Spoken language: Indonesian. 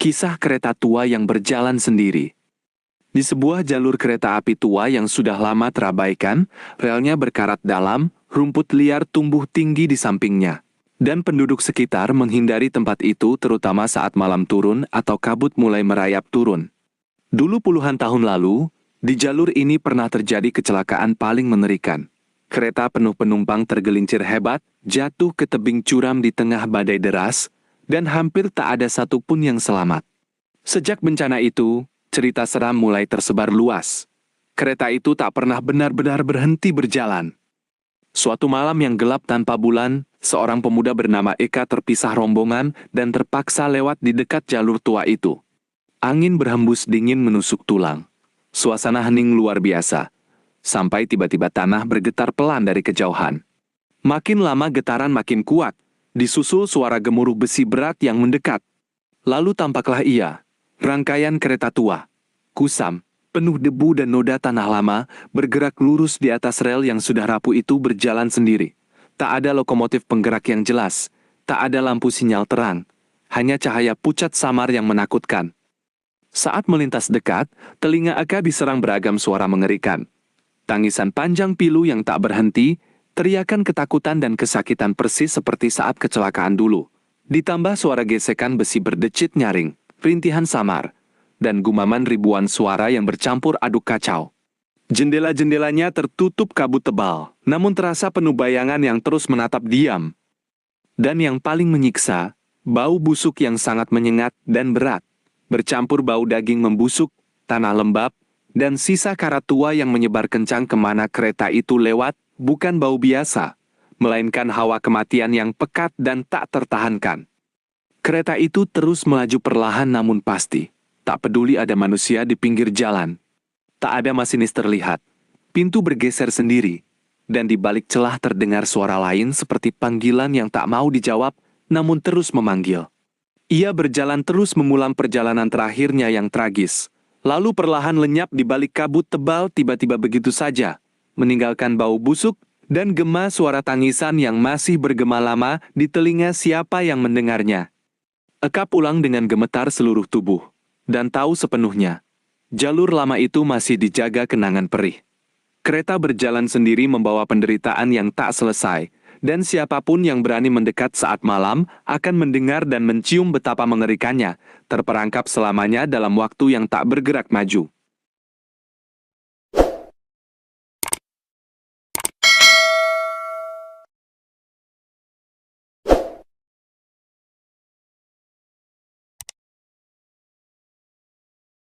Kisah kereta tua yang berjalan sendiri. Di sebuah jalur kereta api tua yang sudah lama terabaikan, relnya berkarat dalam, rumput liar tumbuh tinggi di sampingnya. Dan penduduk sekitar menghindari tempat itu terutama saat malam turun atau kabut mulai merayap turun. Dulu puluhan tahun lalu, di jalur ini pernah terjadi kecelakaan paling mengerikan. Kereta penuh penumpang tergelincir hebat, jatuh ke tebing curam di tengah badai deras, dan hampir tak ada satupun yang selamat. Sejak bencana itu, cerita seram mulai tersebar luas. Kereta itu tak pernah benar-benar berhenti berjalan. Suatu malam yang gelap tanpa bulan, seorang pemuda bernama Eka terpisah rombongan dan terpaksa lewat di dekat jalur tua itu. Angin berhembus dingin menusuk tulang. Suasana hening luar biasa. Sampai tiba-tiba tanah bergetar pelan dari kejauhan. Makin lama getaran makin kuat, disusul suara gemuruh besi berat yang mendekat. Lalu tampaklah ia, rangkaian kereta tua, kusam, penuh debu dan noda tanah lama, bergerak lurus di atas rel yang sudah rapuh itu berjalan sendiri. Tak ada lokomotif penggerak yang jelas, tak ada lampu sinyal terang, hanya cahaya pucat samar yang menakutkan. Saat melintas dekat, telinga Eka diserang beragam suara mengerikan. Tangisan panjang pilu yang tak berhenti, teriakan ketakutan dan kesakitan persis seperti saat kecelakaan dulu. Ditambah suara gesekan besi berdecit nyaring, rintihan samar, dan gumaman ribuan suara yang bercampur aduk kacau. Jendela-jendelanya tertutup kabut tebal, namun terasa penuh bayangan yang terus menatap diam. Dan yang paling menyiksa, bau busuk yang sangat menyengat dan berat, bercampur bau daging membusuk, tanah lembab, dan sisa karat tua yang menyebar kencang kemana kereta itu lewat, bukan bau biasa, melainkan hawa kematian yang pekat dan tak tertahankan. Kereta itu terus melaju perlahan namun pasti. Tak peduli ada manusia di pinggir jalan. Tak ada masinis terlihat. Pintu bergeser sendiri. Dan di balik celah terdengar suara lain seperti panggilan yang tak mau dijawab, namun terus memanggil. Ia berjalan terus mengulang perjalanan terakhirnya yang tragis. Lalu perlahan lenyap di balik kabut tebal tiba-tiba begitu saja. Meninggalkan bau busuk dan gema suara tangisan yang masih bergema lama di telinga siapa yang mendengarnya. Eka pulang dengan gemetar seluruh tubuh. Dan tahu sepenuhnya, jalur lama itu masih dijaga kenangan perih. Kereta berjalan sendiri membawa penderitaan yang tak selesai, dan siapapun yang berani mendekat saat malam akan mendengar dan mencium betapa mengerikannya, terperangkap selamanya dalam waktu yang tak bergerak maju.